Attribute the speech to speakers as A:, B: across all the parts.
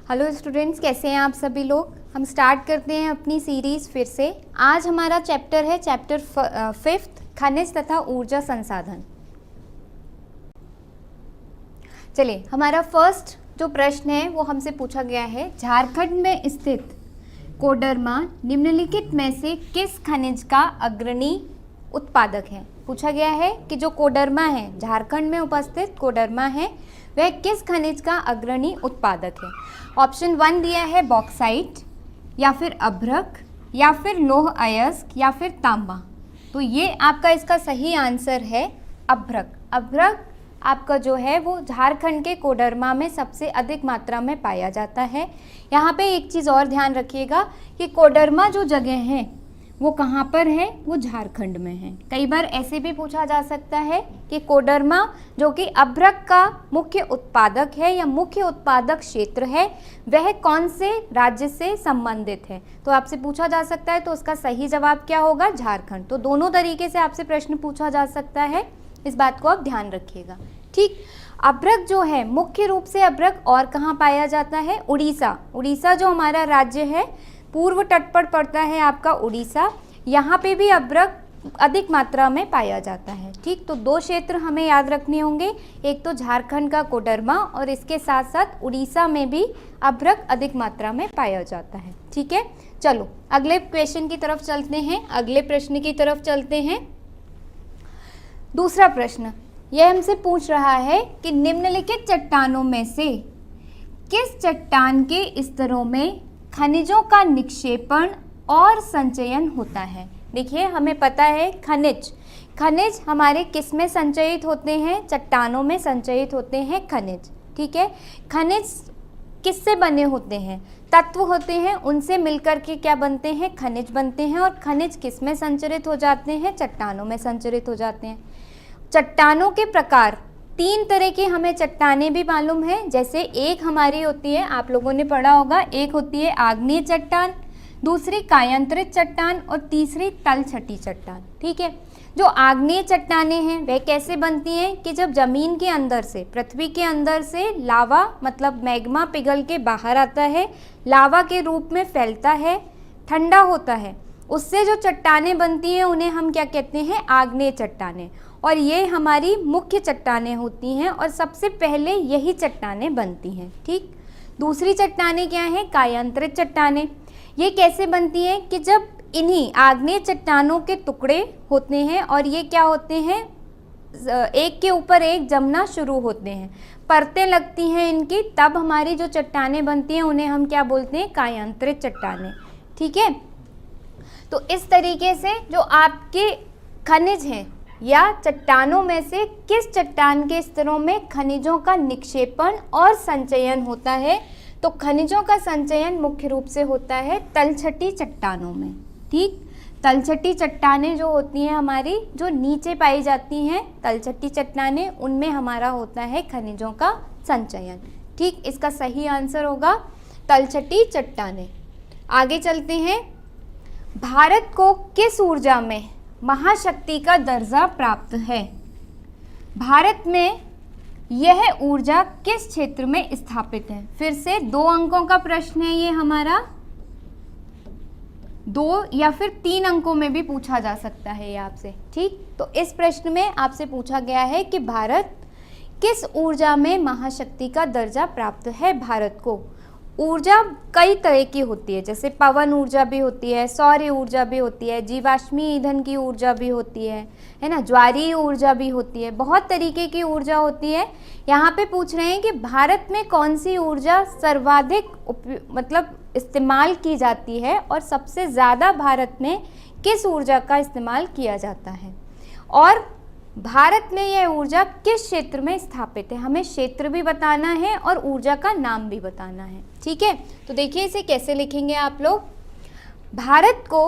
A: Hello students, कैसे हैं आप सभी लोग। हम स्टार्ट करते हैं अपनी सीरीज़ फिर से। आज हमारा चैप्टर है चैप्टर 5 खनिज तथा ऊर्जा संसाधन। चलिए, हमारा फर्स्ट जो प्रश्न है वो हमसे पूछा गया है, झारखंड में स्थित कोडरमा निम्नलिखित में से किस खनिज का अग्रणी उत्पादक है। पूछा गया है कि जो कोडरमा है, झारखंड में उपस्थित कोडरमा है, वह किस खनिज का अग्रणी उत्पादक है। ऑप्शन 1 दिया है बॉक्साइट, या फिर अभ्रक, या फिर लौह अयस्क, या फिर तांबा। तो ये आपका इसका सही आंसर है अभ्रक। अभ्रक आपका जो है वो झारखंड के कोडरमा में सबसे अधिक मात्रा में पाया जाता है। यहाँ पे एक चीज़ और ध्यान रखिएगा कि कोडरमा जो जगह है वो कहाँ पर है, वो झारखंड में है। कई बार ऐसे भी पूछा जा सकता है कि कोडरमा जो कि अभ्रक का मुख्य उत्पादक है या मुख्य उत्पादक क्षेत्र है, वह कौन से राज्य से संबंधित है। तो आपसे पूछा जा सकता है, तो उसका सही जवाब क्या होगा, झारखंड। तो दोनों तरीके से आपसे प्रश्न पूछा जा सकता है, इस बात को आप ध्यान रखिएगा। ठीक, अभ्रक जो है मुख्य रूप से अभ्रक और कहाँ पाया जाता है, उड़ीसा। उड़ीसा जो हमारा राज्य है, पूर्व तट पर पड़ता है आपका उड़ीसा, यहाँ पे भी अभ्रक अधिक मात्रा में पाया जाता है। ठीक, तो दो क्षेत्र हमें याद रखने होंगे, एक तो झारखंड का कोडरमा और इसके साथ साथ उड़ीसा में भी अभ्रक अधिक मात्रा में पाया जाता है। ठीक है, चलो अगले क्वेश्चन की तरफ चलते हैं, अगले प्रश्न की तरफ चलते हैं। दूसरा प्रश्न यह हमसे पूछ रहा है कि निम्नलिखित चट्टानों में से किस चट्टान के स्तरों में खनिजों का निक्षेपण और संचयन होता है। देखिए, हमें पता है खनिज हमारे किस में संचयित होते हैं, चट्टानों में संचयित होते हैं खनिज। ठीक है, खनिज किससे बने होते हैं, तत्व होते हैं, उनसे मिलकर के क्या बनते हैं, खनिज बनते हैं। और खनिज किस में संचरित हो जाते हैं, चट्टानों में संचरित हो जाते हैं। चट्टानों के प्रकार 3 तरह की हमें चट्टानें भी मालूम है। जैसे एक हमारी होती है, आप लोगों ने पढ़ा होगा, एक होती है आग्नेय चट्टान, दूसरी कायांतरित चट्टान और तीसरी तलछटी चट्टान। ठीक है, जो आग्नेय चट्टानें हैं वह कैसे बनती हैं कि जब जमीन के अंदर से, पृथ्वी के अंदर से लावा मतलब मैग्मा पिघल के बाहर आता है, लावा के रूप में फैलता है, ठंडा होता है, उससे जो चट्टानें बनती हैं उन्हें हम क्या कहते हैं, आग्नेय चट्टानें। और ये हमारी मुख्य चट्टानें होती हैं और सबसे पहले यही चट्टानें बनती हैं। ठीक, दूसरी चट्टानें क्या हैं, कायांतरित चट्टानें। ये कैसे बनती हैं कि जब इन्हीं आग्नेय चट्टानों के टुकड़े होते हैं और ये क्या होते हैं, एक के ऊपर एक जमना शुरू होते हैं, परतें लगती हैं इनकी, तब हमारी जो चट्टानें बनती हैं उन्हें हम क्या बोलते हैं, कायांतरित चट्टानें। ठीक है, तो इस तरीके से जो आपके खनिज हैं या चट्टानों में से किस चट्टान के स्तरों में खनिजों का निक्षेपण और संचयन होता है, तो खनिजों का संचयन मुख्य रूप से होता है तलछटी चट्टानों में। ठीक, तलछटी चट्टानें जो होती हैं हमारी, जो नीचे पाई जाती हैं तलछटी चट्टानें, उनमें हमारा होता है खनिजों का संचयन। ठीक, इसका सही आंसर होगा तलछटी चट्टानें। आगे चलते हैं, भारत को किस ऊर्जा में महाशक्ति का दर्जा प्राप्त है। भारत में यह ऊर्जा किस क्षेत्र में स्थापित है। फिर से 2 अंकों का प्रश्न है ये हमारा, 2 या फिर 3 अंकों में भी पूछा जा सकता है ये आपसे। ठीक, तो इस प्रश्न में आपसे पूछा गया है कि भारत किस ऊर्जा में महाशक्ति का दर्जा प्राप्त है। भारत को ऊर्जा कई तरह की होती है, जैसे पवन ऊर्जा भी होती है, सौर ऊर्जा भी होती है, जीवाश्मीय ईंधन की ऊर्जा भी होती है ना, ज्वारीय ऊर्जा भी होती है, बहुत तरीके की ऊर्जा होती है। यहाँ पे पूछ रहे हैं कि भारत में कौन सी ऊर्जा सर्वाधिक मतलब इस्तेमाल की जाती है और सबसे ज़्यादा भारत में किस ऊर्जा का इस्तेमाल किया जाता है, और भारत में यह ऊर्जा किस क्षेत्र में स्थापित है। हमें क्षेत्र भी बताना है और ऊर्जा का नाम भी बताना है। ठीक है, तो देखिए इसे कैसे लिखेंगे आप लोग। भारत को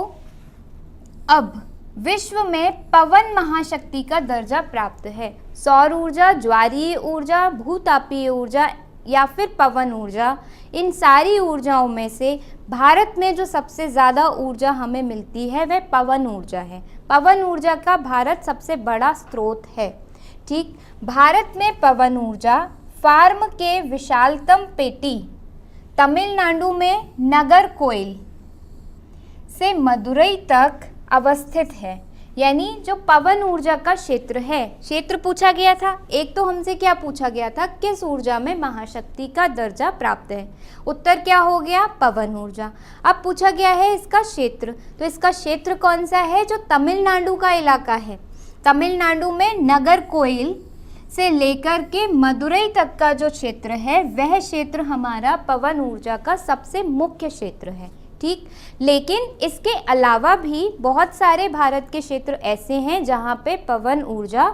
A: अब विश्व में पवन महाशक्ति का दर्जा प्राप्त है। सौर ऊर्जा, ज्वारीय ऊर्जा, भूतापीय ऊर्जा या फिर पवन ऊर्जा, इन सारी ऊर्जाओं में से भारत में जो सबसे ज़्यादा ऊर्जा हमें मिलती है वह पवन ऊर्जा है। पवन ऊर्जा का भारत सबसे बड़ा स्रोत है। ठीक, भारत में पवन ऊर्जा फार्म के विशालतम पेटी तमिलनाडु में नागरकोइल से मदुरई तक अवस्थित है, यानी जो पवन ऊर्जा का क्षेत्र है, क्षेत्र पूछा गया था। एक तो हमसे क्या पूछा गया था, किस ऊर्जा में महाशक्ति का दर्जा प्राप्त है, उत्तर क्या हो गया, पवन ऊर्जा। अब पूछा गया है इसका क्षेत्र, तो इसका क्षेत्र कौन सा है, जो तमिलनाडु का इलाका है। तमिलनाडु में नागरकोइल से लेकर के मदुरई तक का जो क्षेत्र है, वह क्षेत्र हमारा पवन ऊर्जा का सबसे मुख्य क्षेत्र है, ठीक। लेकिन इसके अलावा भी बहुत सारे भारत के क्षेत्र ऐसे हैं जहाँ पे पवन ऊर्जा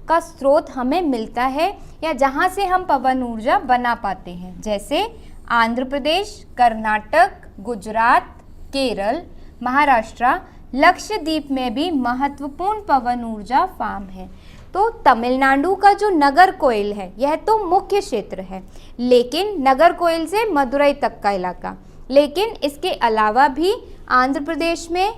A: का स्रोत हमें मिलता है या जहाँ से हम पवन ऊर्जा बना पाते हैं, जैसे आंध्र प्रदेश, कर्नाटक, गुजरात, केरल, महाराष्ट्र, लक्षद्वीप में भी महत्वपूर्ण पवन ऊर्जा फार्म है। तो तमिलनाडु का जो नागरकोइल है यह तो मुख्य क्षेत्र है, लेकिन नागरकोइल से मदुरई तक का इलाका, लेकिन इसके अलावा भी आंध्र प्रदेश में,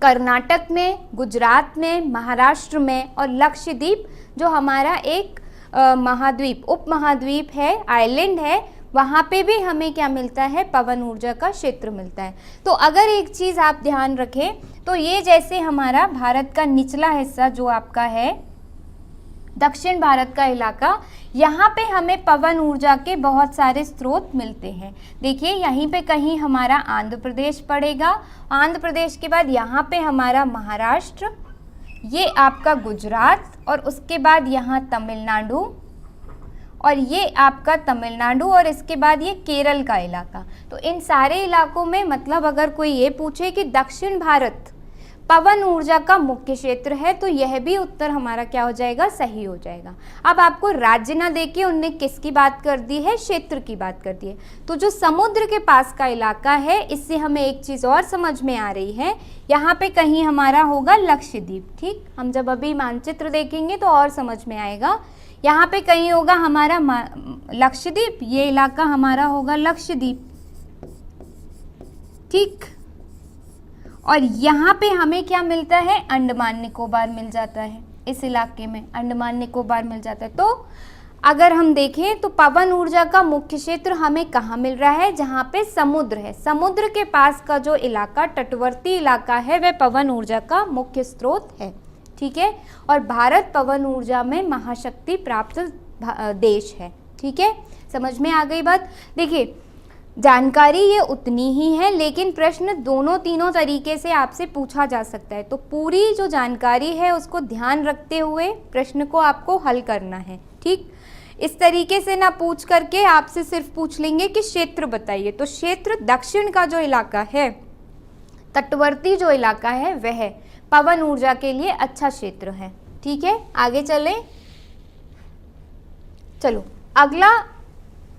A: कर्नाटक में, गुजरात में, महाराष्ट्र में और लक्षद्वीप जो हमारा एक महाद्वीप, उप महाद्वीप है, आइलैंड है, वहाँ पे भी हमें क्या मिलता है, पवन ऊर्जा का क्षेत्र मिलता है। तो अगर एक चीज़ आप ध्यान रखें तो ये जैसे हमारा भारत का निचला हिस्सा जो आपका है दक्षिण भारत का इलाका, यहाँ पे हमें पवन ऊर्जा के बहुत सारे स्रोत मिलते हैं। देखिए यहीं पे कहीं हमारा आंध्र प्रदेश पड़ेगा, आंध्र प्रदेश के बाद यहाँ पे हमारा महाराष्ट्र, ये आपका गुजरात और उसके बाद यहाँ तमिलनाडु और ये आपका तमिलनाडु और इसके बाद ये केरल का इलाका। तो इन सारे इलाकों में मतलब अगर कोई ये पूछे कि दक्षिण भारत पवन ऊर्जा का मुख्य क्षेत्र है तो यह भी उत्तर हमारा क्या हो जाएगा, सही हो जाएगा। अब आपको राज्य ना देके उनने किसकी बात कर दी है, क्षेत्र की बात कर दी है। तो जो समुद्र के पास का इलाका है, इससे हमें एक चीज़ और समझ में आ रही है, यहाँ पे कहीं हमारा होगा लक्षद्वीप, ठीक। हम जब अभी मानचित्र देखेंगे तो और समझ में आएगा। यहाँ पे कहीं होगा हमारा लक्षद्वीप, ये इलाका हमारा होगा लक्षद्वीप, ठीक। और यहाँ पे हमें क्या मिलता है, अंडमान निकोबार मिल जाता है, इस इलाके में अंडमान निकोबार मिल जाता है। तो अगर हम देखें तो पवन ऊर्जा का मुख्य क्षेत्र हमें कहाँ मिल रहा है, जहाँ पे समुद्र है, समुद्र के पास का जो इलाका, तटवर्ती इलाका है, वह पवन ऊर्जा का मुख्य स्रोत है, ठीक है। और भारत पवन ऊर्जा में महाशक्ति प्राप्त देश है, ठीक है। समझ में आ गई बात। देखिए जानकारी ये उतनी ही है, लेकिन प्रश्न दोनों तीनों तरीके से आपसे पूछा जा सकता है। तो पूरी जो जानकारी है उसको ध्यान रखते हुए प्रश्न को आपको हल करना है, ठीक। इस तरीके से ना पूछ करके आपसे सिर्फ पूछ लेंगे कि क्षेत्र बताइए, तो क्षेत्र दक्षिण का जो इलाका है, तटवर्ती जो इलाका है, वह पवन ऊर्जा के लिए अच्छा क्षेत्र है, ठीक है। आगे चलें, चलो अगला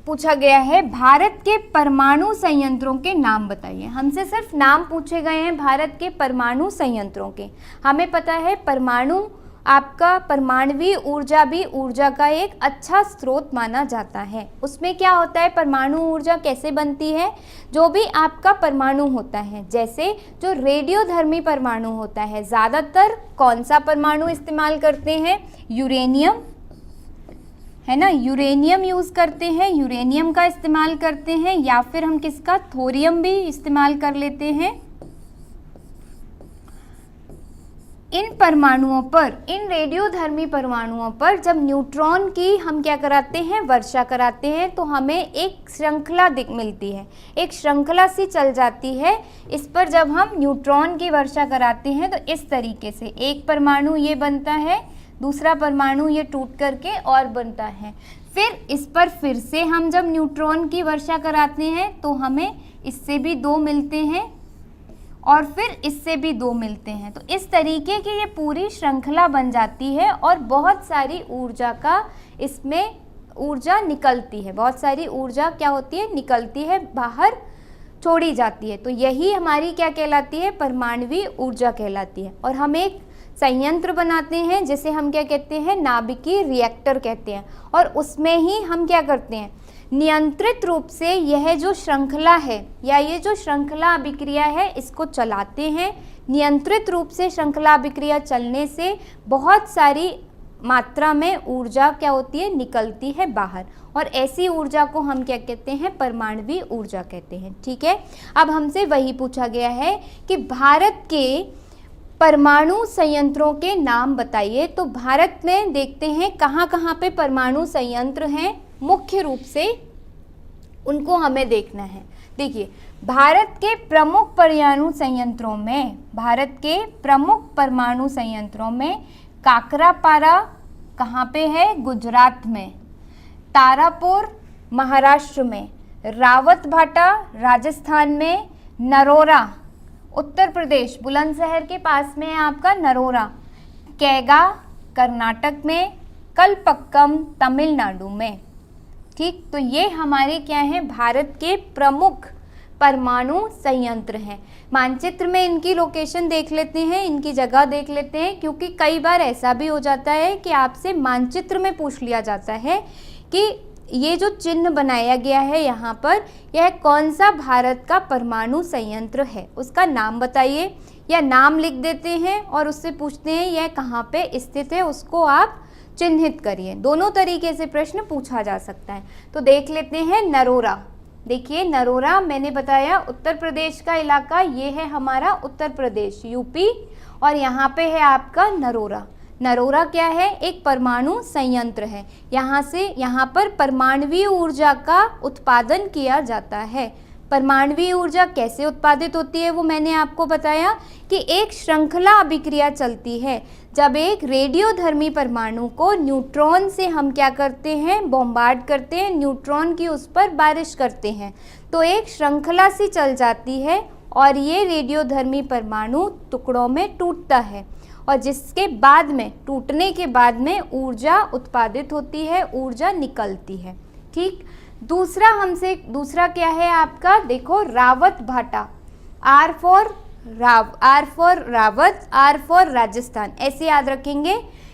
A: पूछा गया है, भारत के परमाणु संयंत्रों के नाम बताइए। हमसे सिर्फ नाम पूछे गए हैं भारत के परमाणु संयंत्रों के। हमें पता है परमाणु, आपका परमाणुवीय ऊर्जा भी ऊर्जा का एक अच्छा स्रोत माना जाता है। उसमें क्या होता है, परमाणु ऊर्जा कैसे बनती है, जो भी आपका परमाणु होता है, जैसे जो रेडियोधर्मी परमाणु होता है, ज़्यादातर कौन सा परमाणु इस्तेमाल करते हैं, यूरेनियम, है ना, यूरेनियम यूज़ करते हैं, यूरेनियम का इस्तेमाल करते हैं, या फिर हम किसका, थोरियम भी इस्तेमाल कर लेते हैं। इन परमाणुओं पर, इन रेडियोधर्मी परमाणुओं पर जब न्यूट्रॉन की हम क्या कराते हैं, वर्षा कराते हैं, तो हमें एक श्रृंखला मिलती है, एक श्रृंखला सी चल जाती है। इस पर जब हम न्यूट्रॉन की वर्षा कराते हैं तो इस तरीके से एक परमाणु ये बनता है, दूसरा परमाणु ये टूट करके और बनता है, फिर इस पर फिर से हम जब न्यूट्रॉन की वर्षा कराते हैं तो हमें इससे भी दो मिलते हैं और फिर इससे भी दो मिलते हैं। तो इस तरीके की ये पूरी श्रृंखला बन जाती है और बहुत सारी ऊर्जा का इसमें ऊर्जा निकलती है, बहुत सारी ऊर्जा क्या होती है, निकलती है, बाहर छोड़ी जाती है। तो यही हमारी क्या कहलाती है, परमाणुवीय ऊर्जा कहलाती है। और हम एक संयंत्र बनाते हैं जिसे हम क्या कहते हैं, नाभिकीय रिएक्टर कहते हैं, और उसमें ही हम क्या करते हैं, नियंत्रित रूप से यह जो श्रृंखला है या ये जो श्रृंखला अभिक्रिया है इसको चलाते हैं। नियंत्रित रूप से श्रृंखला अभिक्रिया चलने से बहुत सारी मात्रा में ऊर्जा क्या होती है, निकलती है बाहर, और ऐसी ऊर्जा को हम क्या कहते हैं, परमाणु ऊर्जा कहते हैं। ठीक है, अब हमसे वही पूछा गया है कि भारत के परमाणु संयंत्रों के नाम बताइए। तो भारत में देखते हैं कहाँ कहाँ पे परमाणु संयंत्र हैं, मुख्य रूप से उनको हमें देखना है। देखिए, भारत के प्रमुख परमाणु संयंत्रों में, भारत के प्रमुख परमाणु संयंत्रों में काकरापारा कहाँ पे है, गुजरात में, तारापुर महाराष्ट्र में, रावतभाटा राजस्थान में, नरोरा उत्तर प्रदेश बुलंदशहर के पास में है आपका नरोरा, कैगा कर्नाटक में, कलपक्कम तमिलनाडु में। ठीक, तो ये हमारे क्या हैं, भारत के प्रमुख परमाणु संयंत्र हैं। मानचित्र में इनकी लोकेशन देख लेते हैं, इनकी जगह देख लेते हैं, क्योंकि कई बार ऐसा भी हो जाता है कि आपसे मानचित्र में पूछ लिया जाता है कि ये जो चिन्ह बनाया गया है यहाँ पर, यह कौन सा भारत का परमाणु संयंत्र है, उसका नाम बताइए, या नाम लिख देते हैं और उससे पूछते हैं यह कहाँ पे स्थित है, उसको आप चिन्हित करिए। दोनों तरीके से प्रश्न पूछा जा सकता है। तो देख लेते हैं नरोरा। देखिए, नरोरा मैंने बताया उत्तर प्रदेश का इलाका, ये है हमारा उत्तर प्रदेश यूपी, और यहाँ पे है आपका नरोरा। नरोरा क्या है, एक परमाणु संयंत्र है। यहाँ पर परमाणुवीय ऊर्जा का उत्पादन किया जाता है। परमाणुवीय ऊर्जा कैसे उत्पादित होती है वो मैंने आपको बताया कि एक श्रृंखला अभिक्रिया चलती है। जब एक रेडियोधर्मी परमाणु को न्यूट्रॉन से हम क्या करते हैं, बॉम्बार्ड करते हैं, न्यूट्रॉन की उस पर बारिश करते हैं, तो एक श्रृंखला सी चल जाती है और ये रेडियोधर्मी परमाणु टुकड़ों में टूटता है, और जिसके बाद में, टूटने के बाद में ऊर्जा उत्पादित होती है, ऊर्जा निकलती है। ठीक, दूसरा क्या है आपका, देखो Rawatbhata, R for Rawat, R for Rajasthan, ऐसे याद रखेंगे।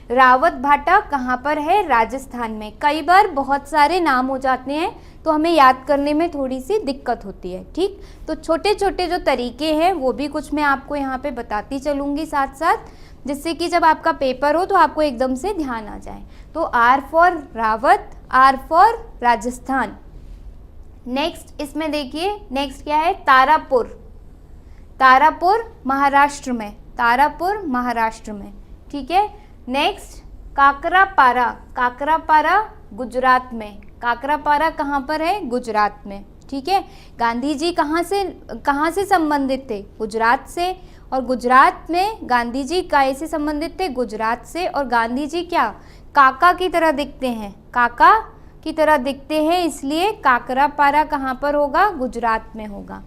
A: रावतभाटा कहाँ पर है, राजस्थान में। कई बार बहुत सारे नाम हो जाते हैं तो हमें याद करने में थोड़ी सी दिक्कत होती है। ठीक, तो छोटे छोटे जो तरीके हैं वो भी कुछ मैं आपको यहाँ पे बताती चलूँगी साथ साथ, जिससे कि जब आपका पेपर हो तो आपको एकदम से ध्यान आ जाए। तो R for Rawat, R for Rajasthan. Next इसमें देखिए, नेक्स्ट क्या है, तारापुर, तारापुर महाराष्ट्र में, तारापुर महाराष्ट्र में। ठीक है, नेक्स्ट काकरापारा, काकरापारा गुजरात में, काकरापारा कहाँ पर है, गुजरात में। ठीक है, गांधी जी कहाँ से संबंधित थे, गुजरात से, और गुजरात में गांधी जी कैसे संबंधित थे, गुजरात से। और गांधी जी क्या काका की तरह दिखते हैं, काका की तरह दिखते हैं, इसलिए काकरापारा कहाँ पर होगा, गुजरात में होगा।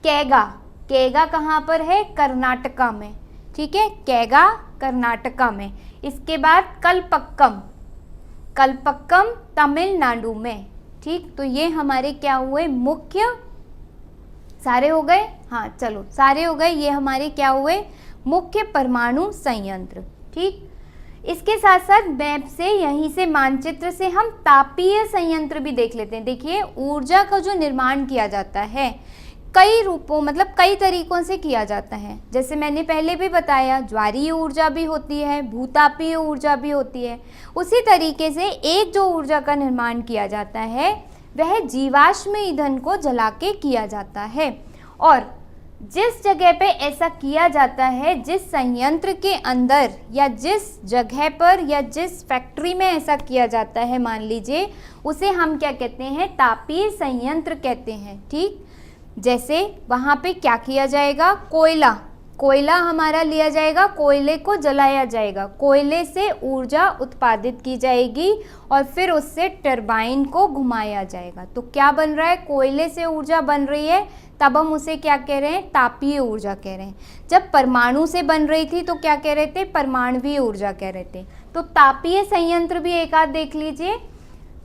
A: कैगा, कैगा कहाँ पर है, कर्नाटका में। ठीक है, कैगा कर्नाटका में। इसके बाद कलपक्कम, कलपक्कम तमिलनाडु में। ठीक, तो ये हमारे क्या हुए, मुख्य, सारे हो गए, हाँ चलो सारे हो गए, ये हमारे क्या हुए, मुख्य परमाणु संयंत्र। ठीक, इसके साथ साथ मैप से, यहीं से मानचित्र से हम तापीय संयंत्र भी देख लेते हैं। देखिए, ऊर्जा का जो निर्माण किया जाता है कई रूपों, मतलब कई तरीकों से किया जाता है। जैसे मैंने पहले भी बताया, ज्वारीय ऊर्जा भी होती है, भूतापीय ऊर्जा भी होती है। उसी तरीके से एक जो ऊर्जा का निर्माण किया जाता है वह जीवाश्म ईंधन को जला के किया जाता है। और जिस जगह पे ऐसा किया जाता है, जिस संयंत्र के अंदर या जिस जगह पर या जिस फैक्ट्री में ऐसा किया जाता है, मान लीजिए, उसे हम क्या कहते हैं, तापीय संयंत्र कहते हैं। ठीक, जैसे वहाँ पे क्या किया जाएगा, कोयला, कोयला हमारा लिया जाएगा, कोयले को जलाया जाएगा, कोयले से ऊर्जा उत्पादित की जाएगी और फिर उससे टरबाइन को घुमाया जाएगा। तो क्या बन रहा है, कोयले से ऊर्जा बन रही है, तब हम उसे क्या कह रहे हैं, तापीय ऊर्जा कह रहे हैं। जब परमाणु से बन रही थी तो क्या कह रहे थे, परमाणुवीय ऊर्जा कह रहे थे। तो तापीय संयंत्र भी एक आध देख लीजिए।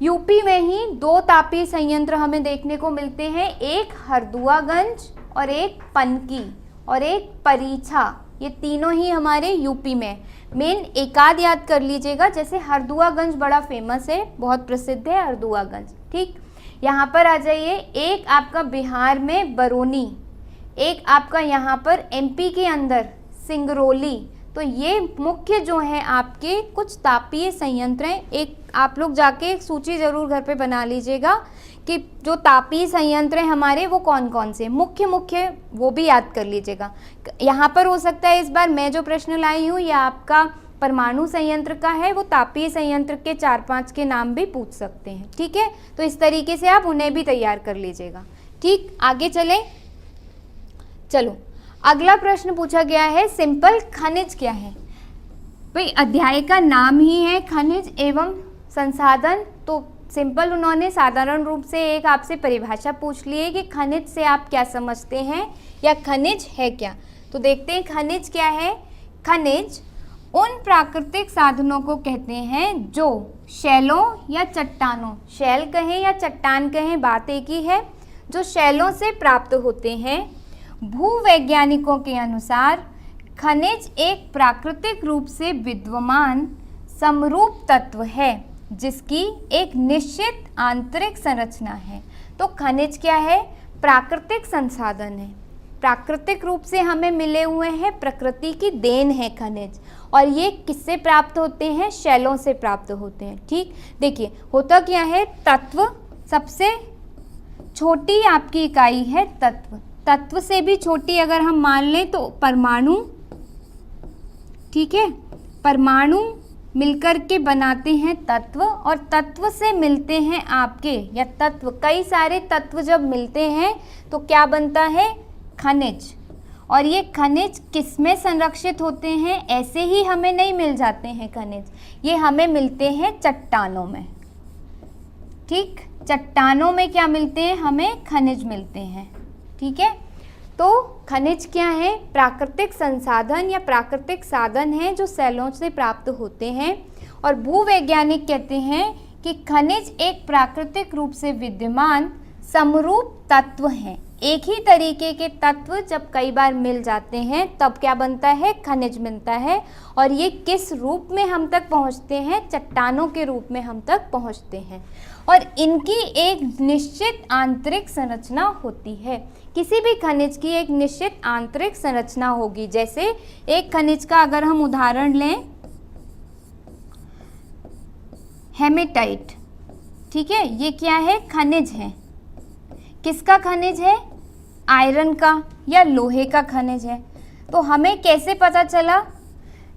A: यूपी में ही दो तापीय संयंत्र हमें देखने को मिलते हैं, एक हरदुआगंज और एक पनकी और एक परीछा। ये तीनों ही हमारे यूपी में। मेन एक आध याद कर लीजिएगा, जैसे हरदुआगंज बड़ा फेमस है, बहुत प्रसिद्ध है हरदुआगंज। ठीक, यहाँ पर आ जाइए। एक आपका बिहार में बरौनी, एक आपका यहाँ पर एमपी के अंदर सिंगरौली। तो ये मुख्य जो है आपके कुछ तापीय संयंत्र हैं। एक आप लोग जाके एक सूची ज़रूर घर पे बना लीजिएगा कि जो तापीय संयंत्र हैं हमारे वो कौन कौन से मुख्य वो भी याद कर लीजिएगा। यहाँ पर हो सकता है इस बार मैं जो प्रश्न लाई हूँ या आपका परमाणु संयंत्र का है, वो तापीय संयंत्र के 4-5 के नाम भी पूछ सकते हैं। ठीक है, तो इस तरीके से आप उन्हें भी तैयार कर लीजिएगा। ठीक, आगे चलें। चलो, अगला प्रश्न पूछा गया है, सिंपल खनिज क्या है। भाई अध्याय का नाम ही है खनिज एवं संसाधन, तो सिंपल उन्होंने साधारण रूप से एक आपसे परिभाषा पूछ ली है कि खनिज से आप क्या समझते हैं या खनिज है क्या। तो देखते हैं खनिज क्या है। खनिज उन प्राकृतिक साधनों को कहते हैं जो शैलों या चट्टानों, शैल कहें या चट्टान कहें बात एक ही है, जो शैलों से प्राप्त होते हैं। भूवैज्ञानिकों के अनुसार खनिज एक प्राकृतिक रूप से विद्यमान समरूप तत्व है जिसकी एक निश्चित आंतरिक संरचना है। तो खनिज क्या है, प्राकृतिक संसाधन है, प्राकृतिक रूप से हमें मिले हुए हैं, प्रकृति की देन है खनिज। और ये किससे प्राप्त होते हैं, शैलों से प्राप्त होते हैं। ठीक, देखिए होता क्या है, तत्व सबसे छोटी आपकी इकाई है तत्व, तत्व से भी छोटी अगर हम मान लें तो परमाणु। ठीक है, परमाणु मिलकर के बनाते हैं तत्व, और तत्व से मिलते हैं आपके या तत्व, कई सारे तत्व जब मिलते हैं तो क्या बनता है, खनिज। और ये खनिज किस में संरक्षित होते हैं, ऐसे ही हमें नहीं मिल जाते हैं खनिज, ये हमें मिलते हैं चट्टानों में। ठीक, चट्टानों में क्या मिलते हैं, हमें खनिज मिलते हैं। ठीक है, तो खनिज क्या है, प्राकृतिक संसाधन या प्राकृतिक साधन हैं जो शैलों से प्राप्त होते हैं। और भूवैज्ञानिक कहते हैं कि खनिज एक प्राकृतिक रूप से विद्यमान समरूप तत्व हैं। एक ही तरीके के तत्व जब कई बार मिल जाते हैं तब क्या बनता है, खनिज मिलता है। और ये किस रूप में हम तक पहुंचते हैं, चट्टानों के रूप में हम तक पहुंचते हैं। और इनकी एक निश्चित आंतरिक संरचना होती है। किसी भी खनिज की एक निश्चित आंतरिक संरचना होगी। जैसे एक खनिज का अगर हम उदाहरण लें, हेमेटाइट। ठीक है, ये क्या है, खनिज है। किसका खनिज है, आयरन का या लोहे का खनिज है। तो हमें कैसे पता चला,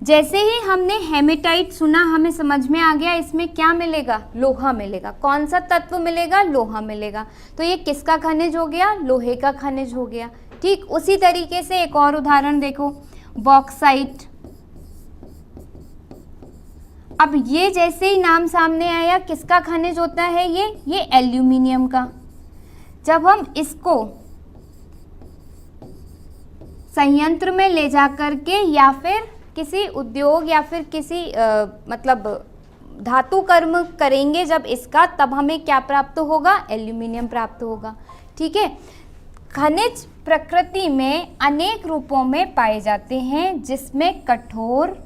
A: जैसे ही हमने हेमेटाइट सुना हमें समझ में आ गया इसमें क्या मिलेगा, लोहा मिलेगा। कौन सा तत्व मिलेगा, लोहा मिलेगा। तो ये किसका खनिज हो गया, लोहे का खनिज हो गया। ठीक, उसी तरीके से एक और उदाहरण देखो, बॉक्साइट। अब ये जैसे ही नाम सामने आया, किसका खनिज होता है ये एल्यूमिनियम का। जब हम इसको संयंत्र में ले जा करके या फिर किसी उद्योग या फिर किसी मतलब धातु कर्म करेंगे जब इसका, तब हमें क्या प्राप्त होगा, एल्यूमिनियम प्राप्त होगा। ठीक है, खनिज प्रकृति में अनेक रूपों में पाए जाते हैं जिसमें कठोर,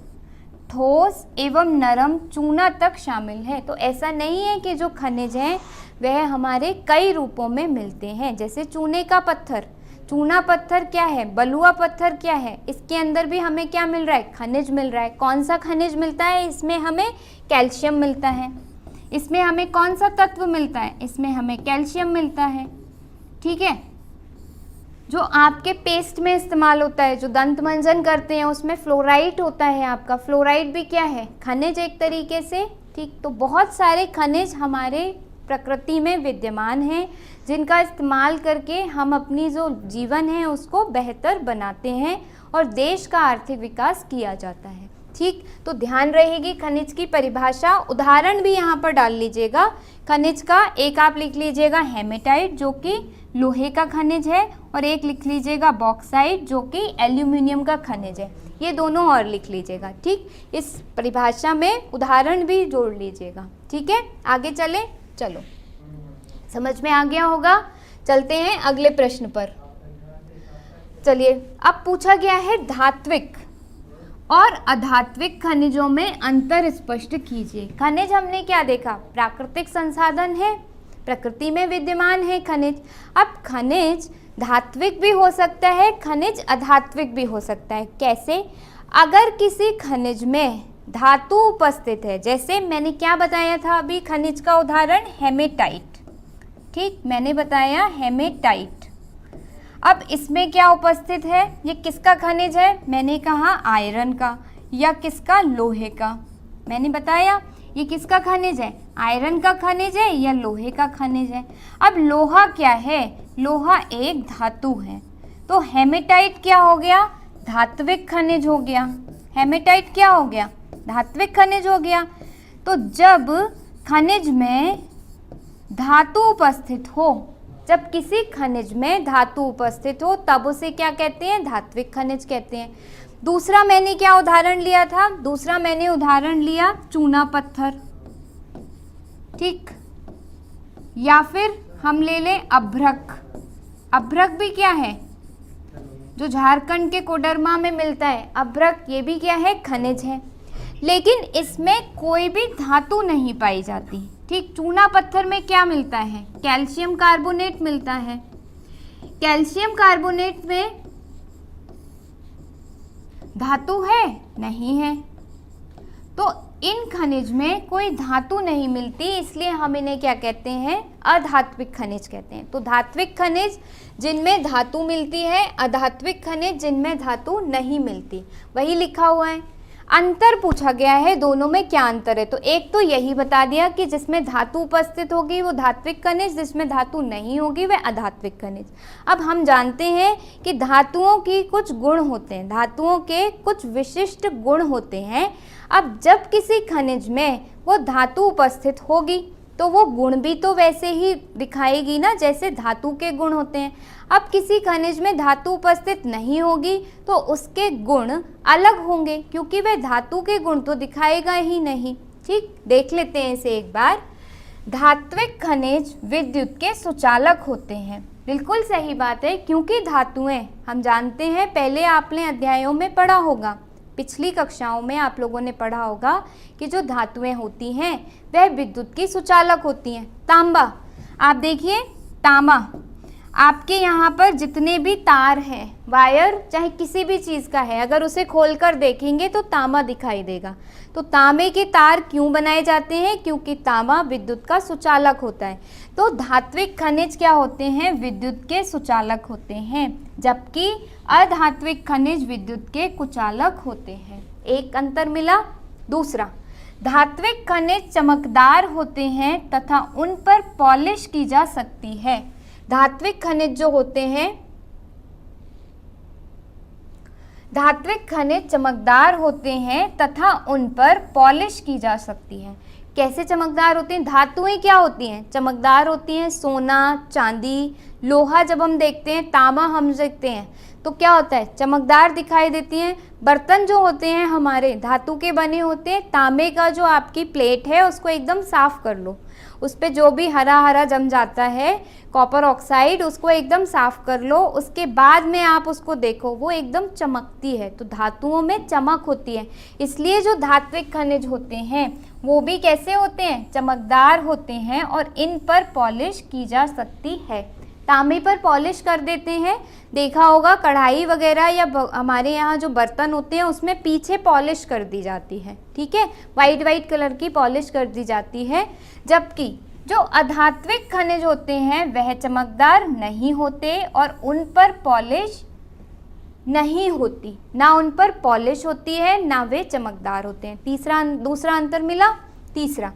A: ठोस एवं नरम चूना तक शामिल है। तो ऐसा नहीं है कि जो खनिज हैं वह हमारे कई रूपों में मिलते हैं। जैसे चूने का पत्थर, चूना पत्थर क्या है, बलुआ पत्थर क्या है, इसके अंदर भी हमें क्या मिल रहा है, खनिज मिल रहा है। कौन सा खनिज मिलता है, इसमें हमें कैल्शियम मिलता है। इसमें हमें कौन सा तत्व मिलता है, इसमें हमें कैल्शियम मिलता है। ठीक है, जो आपके पेस्ट में इस्तेमाल होता है, जो दंत मंजन करते हैं, उसमें फ्लोराइड होता है आपका, फ्लोराइड भी क्या है, खनिज एक तरीके से। ठीक, तो बहुत सारे खनिज हमारे प्रकृति में विद्यमान हैं जिनका इस्तेमाल करके हम अपनी जो जीवन है उसको बेहतर बनाते हैं और देश का आर्थिक विकास किया जाता है। ठीक, तो ध्यान रहेगी खनिज की परिभाषा, उदाहरण भी यहाँ पर डाल लीजिएगा। खनिज का एक आप लिख लीजिएगा हेमेटाइट जो कि लोहे का खनिज है, और एक लिख लीजिएगा बॉक्साइट जो कि एल्यूमिनियम का खनिज है। ये दोनों और लिख लीजिएगा। ठीक, इस परिभाषा में उदाहरण भी जोड़ लीजिएगा। ठीक है, आगे चले। चलो, समझ में आ गया होगा। चलते हैं अगले प्रश्न पर। चलिए, अब पूछा गया है धात्विक और अधात्विक खनिजों में अंतर स्पष्ट कीजिए। खनिज हमने क्या देखा, प्राकृतिक संसाधन है, प्रकृति में विद्यमान है खनिज। अब खनिज धात्विक भी हो सकता है, खनिज अधात्विक भी हो सकता है। कैसे, अगर किसी खनिज में धातु उपस्थित है, जैसे मैंने क्या बताया था अभी खनिज का उदाहरण हेमेटाइट, ठीक, मैंने बताया हेमेटाइट। अब इसमें क्या उपस्थित है, ये किसका खनिज है, मैंने कहा आयरन का, या किसका, लोहे का। मैंने बताया ये किसका खनिज है, आयरन का खनिज है या लोहे का खनिज है। अब लोहा क्या है, लोहा एक धातु है, तो हेमेटाइट क्या हो गया, धात्विक खनिज हो गया। हेमेटाइट क्या हो गया, धात्विक खनिज हो गया। तो जब खनिज में धातु उपस्थित हो, जब किसी खनिज में धातु उपस्थित हो तब उसे क्या कहते हैं, धात्विक खनिज कहते हैं। दूसरा मैंने क्या उदाहरण लिया था, दूसरा मैंने उदाहरण लिया चूना पत्थर, ठीक, या फिर हम ले लें अभ्रक। अभ्रक भी क्या है, जो झारखंड के कोडरमा में मिलता है, अभ्रक ये भी क्या है, खनिज है, लेकिन इसमें कोई भी धातु नहीं पाई जाती, ठीक। चूना पत्थर में क्या मिलता है, कैल्शियम कार्बोनेट मिलता है। कैल्शियम कार्बोनेट में धातु है, नहीं है, तो इन खनिज में कोई धातु नहीं मिलती, इसलिए हम इन्हें क्या कहते हैं, अधात्विक खनिज कहते हैं। तो धात्विक खनिज जिनमें धातु मिलती है, अधात्विक खनिज जिनमें धातु नहीं मिलती, वही लिखा हुआ है। अंतर पूछा गया है, दोनों में क्या अंतर है, तो एक तो यही बता दिया कि जिसमें धातु उपस्थित होगी वो धात्विक खनिज, जिसमें धातु नहीं होगी वह अधात्विक खनिज। अब हम जानते हैं कि धातुओं की कुछ गुण होते हैं, धातुओं के कुछ विशिष्ट गुण होते हैं। अब जब किसी खनिज में वो धातु उपस्थित होगी तो वो गुण भी तो वैसे ही दिखाएगी ना, जैसे धातु के गुण होते हैं। अब किसी खनिज में धातु उपस्थित नहीं होगी तो उसके गुण अलग होंगे, क्योंकि वह धातु के गुण तो दिखाएगा ही नहीं, ठीक। देख लेते हैं इसे एक बार। धात्विक खनिज विद्युत के सुचालक होते हैं, बिल्कुल सही बात है, क्योंकि धातुएं हम जानते हैं, पहले आपने अध्यायों में पढ़ा होगा, पिछली कक्षाओं में आप लोगों ने पढ़ा होगा कि जो धातुएं होती हैं वह विद्युत की सुचालक होती हैं। तांबा, आप देखिए तांबा, आपके यहाँ पर जितने भी तार हैं, वायर चाहे किसी भी चीज़ का है, अगर उसे खोलकर देखेंगे तो तांबा दिखाई देगा। तो तांबे के तार क्यों बनाए जाते हैं, क्योंकि तांबा विद्युत का सुचालक होता है। तो धात्विक खनिज क्या होते हैं, विद्युत के सुचालक होते हैं, जबकि अधात्विक खनिज विद्युत के कुचालक होते हैं। एक अंतर मिला। दूसरा, धात्विक खनिज चमकदार होते हैं तथा उन पर पॉलिश की जा सकती है। धात्विक खनिज जो होते हैं, धात्विक खनिज चमकदार होते हैं तथा उन पर पॉलिश की जा सकती है। कैसे चमकदार होते हैं, धातुएं क्या होती हैं, चमकदार होती हैं। सोना, चांदी, लोहा जब हम देखते हैं, तांबा हम देखते हैं तो क्या होता है, चमकदार दिखाई देती हैं। बर्तन जो होते हैं हमारे धातु के बने होते हैं। तांबे का जो आपकी प्लेट है उसको एकदम साफ कर लो, उस पर जो भी हरा हरा जम जाता है, कॉपर ऑक्साइड, उसको एकदम साफ कर लो, उसके बाद में आप उसको देखो, वो एकदम चमकती है। तो धातुओं में चमक होती है, इसलिए जो धात्विक खनिज होते हैं वो भी कैसे होते हैं, चमकदार होते हैं और इन पर पॉलिश की जा सकती है। तांबे पर पॉलिश कर देते हैं, देखा होगा कढ़ाई वगैरह या हमारे यहाँ जो बर्तन होते हैं उसमें पीछे पॉलिश कर दी जाती है, ठीक है, वाइट कलर की पॉलिश कर दी जाती है। जबकि जो अधात्विक खनिज होते हैं वह चमकदार नहीं होते और उन पर पॉलिश नहीं होती, ना उन पर पॉलिश होती है ना वे चमकदार होते हैं। दूसरा अंतर मिला। तीसरा,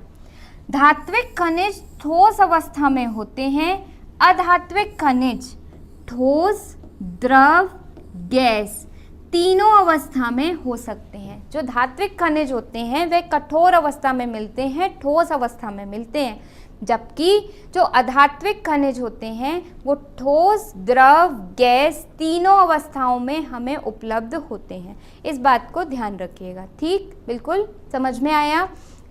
A: धात्विक खनिज ठोस अवस्था में होते हैं, अधात्विक खनिज ठोस, द्रव, गैस तीनों अवस्था में हो सकते हैं। जो धात्विक खनिज होते हैं वे कठोर अवस्था में मिलते हैं, ठोस अवस्था में मिलते हैं, जबकि जो अधात्विक खनिज होते हैं वो ठोस, द्रव, गैस तीनों अवस्थाओं में हमें उपलब्ध होते हैं। इस बात को ध्यान रखिएगा, ठीक, बिल्कुल समझ में आया,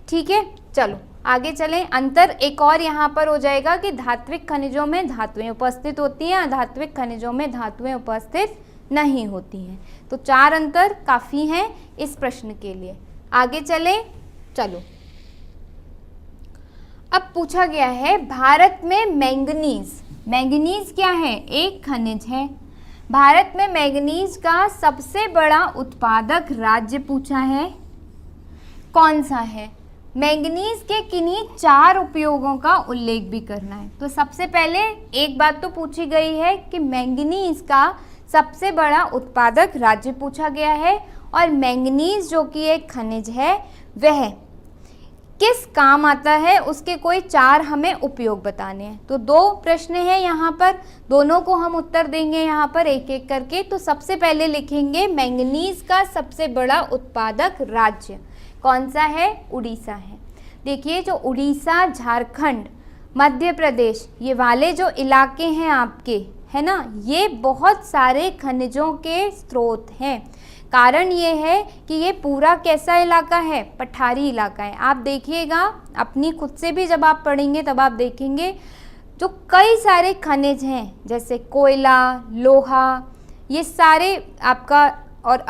A: ठीक है। चलो आगे चलें। अंतर एक और यहाँ पर हो जाएगा कि धात्विक खनिजों में धातुएं उपस्थित होती हैं, अधात्विक खनिजों में धातुएं उपस्थित नहीं होती हैं। तो 4 अंतर काफ़ी हैं इस प्रश्न के लिए। आगे चलें। चलो, अब पूछा गया है भारत में मैंगनीज, मैंगनीज क्या है, एक खनिज है। भारत में मैंगनीज का सबसे बड़ा उत्पादक राज्य पूछा है, कौन सा है? मैंगनीज के किन्हीं 4 उपयोगों का उल्लेख भी करना है। तो सबसे पहले एक बात तो पूछी गई है कि मैंगनीज का सबसे बड़ा उत्पादक राज्य पूछा गया है, और मैंगनीज जो कि एक खनिज है वह किस काम आता है, उसके कोई 4 हमें उपयोग बताने हैं। तो 2 प्रश्न हैं यहाँ पर, दोनों को हम उत्तर देंगे यहाँ पर एक एक करके। तो सबसे पहले लिखेंगे मैंगनीज का सबसे बड़ा उत्पादक राज्य कौन सा है? उड़ीसा है। देखिए जो उड़ीसा, झारखंड, मध्य प्रदेश, ये वाले जो इलाके हैं आपके, है ना, ये बहुत सारे खनिजों के स्रोत हैं। कारण ये है कि ये पूरा कैसा इलाका है? पठारी इलाका है। आप देखिएगा अपनी खुद से भी जब आप पढ़ेंगे तब आप देखेंगे जो कई सारे खनिज हैं जैसे कोयला, लोहा, ये सारे आपका, और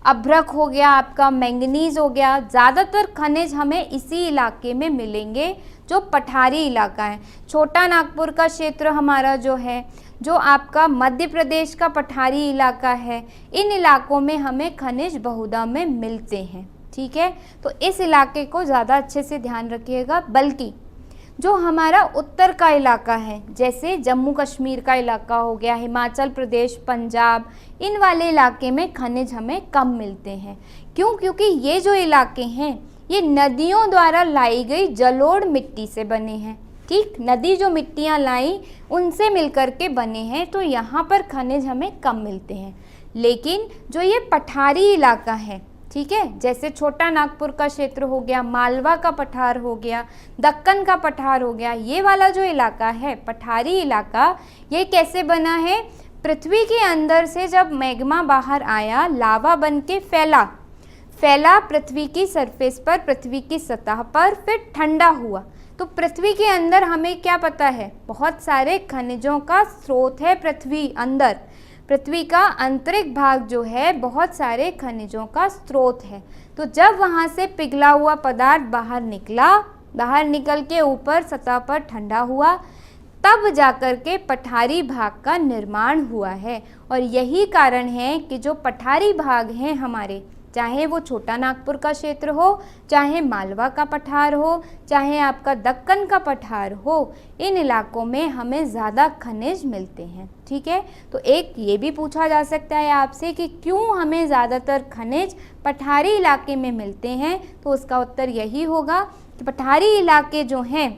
A: अभ्रक हो गया आपका, मैंगनीज हो गया, ज़्यादातर खनिज हमें इसी इलाके में मिलेंगे जो पठारी इलाका है। छोटा नागपुर का क्षेत्र हमारा जो है, जो आपका मध्य प्रदेश का पठारी इलाका है, इन इलाकों में हमें खनिज बहुधा में मिलते हैं। ठीक है, तो इस इलाके को ज़्यादा अच्छे से ध्यान रखिएगा। बल्कि जो हमारा उत्तर का इलाका है, जैसे जम्मू कश्मीर का इलाका हो गया, हिमाचल प्रदेश, पंजाब, इन वाले इलाके में खनिज हमें कम मिलते हैं। क्यों? क्योंकि ये जो इलाके हैं ये नदियों द्वारा लाई गई जलोढ़ मिट्टी से बने हैं। ठीक, नदी जो मिट्टियाँ लाई उनसे मिलकर के बने हैं, तो यहाँ पर खनिज हमें कम मिलते हैं। लेकिन जो ये पठारी इलाका है, ठीक है, जैसे छोटा नागपुर का क्षेत्र हो गया, मालवा का पठार हो गया, दक्कन का पठार हो गया, ये वाला जो इलाका है पठारी इलाका, ये कैसे बना है? पृथ्वी के अंदर से जब मैग्मा बाहर आया, लावा बन के फैला पृथ्वी की सरफेस पर, पृथ्वी की सतह पर, फिर ठंडा हुआ। तो पृथ्वी के अंदर हमें क्या पता है? बहुत सारे खनिजों का स्रोत है पृथ्वी अंदर। पृथ्वी का आंतरिक भाग जो है बहुत सारे खनिजों का स्रोत है। तो जब वहाँ से पिघला हुआ पदार्थ बाहर निकल के ऊपर सतह पर ठंडा हुआ, तब जाकर के पठारी भाग का निर्माण हुआ है। और यही कारण है कि जो पठारी भाग हैं हमारे, चाहे वो छोटा नागपुर का क्षेत्र हो, चाहे मालवा का पठार हो, चाहे आपका दक्कन का पठार हो, इन इलाकों में हमें ज़्यादा खनिज मिलते हैं। ठीक है, तो एक ये भी पूछा जा सकता है आपसे कि क्यों हमें ज़्यादातर खनिज पठारी इलाके में मिलते हैं, तो उसका उत्तर यही होगा कि पठारी इलाके जो हैं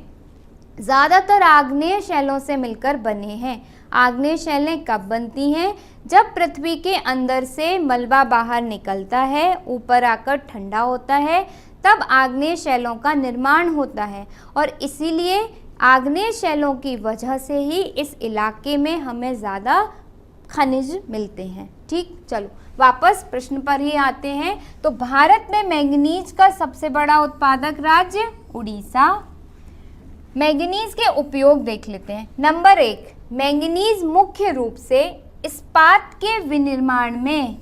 A: ज़्यादातर आग्नेय शैलों से मिलकर बने हैं। आग्नेय शैलें कब बनती हैं? जब पृथ्वी के अंदर से मलबा बाहर निकलता है, ऊपर आकर ठंडा होता है, तब आग्नेय शैलों का निर्माण होता है। और इसीलिए आग्नेय शैलों की वजह से ही इस इलाके में हमें ज़्यादा खनिज मिलते हैं। ठीक, चलो वापस प्रश्न पर ही आते हैं। तो भारत में मैंगनीज का सबसे बड़ा उत्पादक राज्य उड़ीसा। मैंगनीज के उपयोग देख लेते हैं। नंबर 1, मैंगनीज मुख्य रूप से इस्पात के विनिर्माण में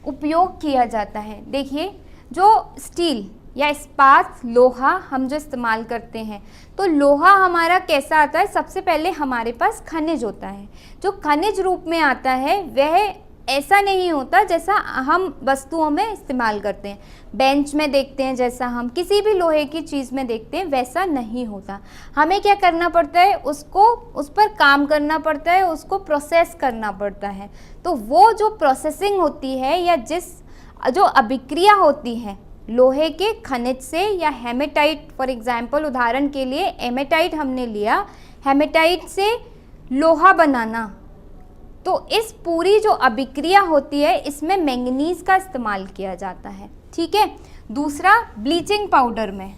A: उपयोग किया जाता है। देखिए जो स्टील या इस्पात, लोहा हम जो इस्तेमाल करते हैं, तो लोहा हमारा कैसा आता है? सबसे पहले हमारे पास खनिज होता है। जो खनिज रूप में आता है वह ऐसा नहीं होता जैसा हम वस्तुओं में इस्तेमाल करते हैं। बेंच में देखते हैं, जैसा हम किसी भी लोहे की चीज़ में देखते हैं, वैसा नहीं होता। हमें क्या करना पड़ता है? उस पर काम करना पड़ता है, उसको प्रोसेस करना पड़ता है। तो वो जो प्रोसेसिंग होती है या जो अभिक्रिया होती है लोहे के खनिज से, या हेमेटाइट फॉर एग्जाम्पल, उदाहरण के लिए हेमेटाइट हमने लिया, हेमेटाइट से लोहा बनाना, तो इस पूरी जो अभिक्रिया होती है इसमें मैंगनीज का इस्तेमाल किया जाता है। ठीक है, दूसरा ब्लीचिंग पाउडर में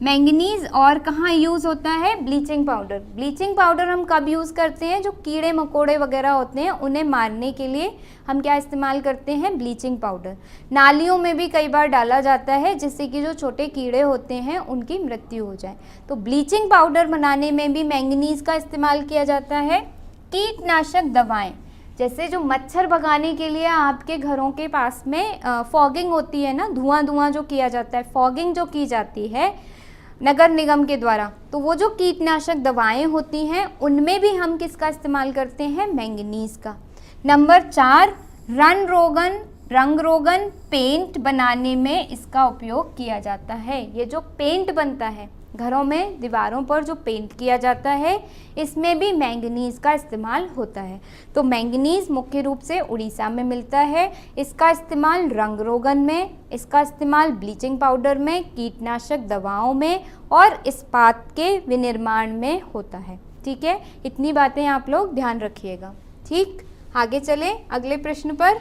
A: मैंगनीज और कहाँ यूज़ होता है? Bleaching powder. ब्लीचिंग पाउडर हम कब यूज़ करते हैं? जो कीड़े मकोड़े वगैरह होते हैं उन्हें मारने के लिए हम क्या इस्तेमाल करते हैं? Bleaching powder. नालियों में भी कई बार डाला जाता है जिससे कि जो छोटे कीड़े होते हैं उनकी मृत्यु हो जाए। तो ब्लीचिंग पाउडर बनाने में भी मैंगनीज का इस्तेमाल किया जाता है। कीटनाशक दवाएं, जैसे जो मच्छर भगाने के लिए आपके घरों के पास में फॉगिंग होती है ना, धुआं जो किया जाता है, फॉगिंग जो की जाती है नगर निगम के द्वारा, तो वो जो कीटनाशक दवाएं होती हैं उनमें भी हम किसका इस्तेमाल करते हैं? मैंगनीज का। नंबर 4, रंग रोगन पेंट बनाने में इसका उपयोग किया जाता है। ये जो पेंट बनता है घरों में, दीवारों पर जो पेंट किया जाता है, इसमें भी मैंगनीज का इस्तेमाल होता है। तो मैंगनीज मुख्य रूप से उड़ीसा में मिलता है। इसका इस्तेमाल रंग रोगन में, इसका इस्तेमाल ब्लीचिंग पाउडर में, कीटनाशक दवाओं में और इस्पात के विनिर्माण में होता है। ठीक है, इतनी बातें आप लोग ध्यान रखिएगा। ठीक, आगे चलें अगले प्रश्न पर।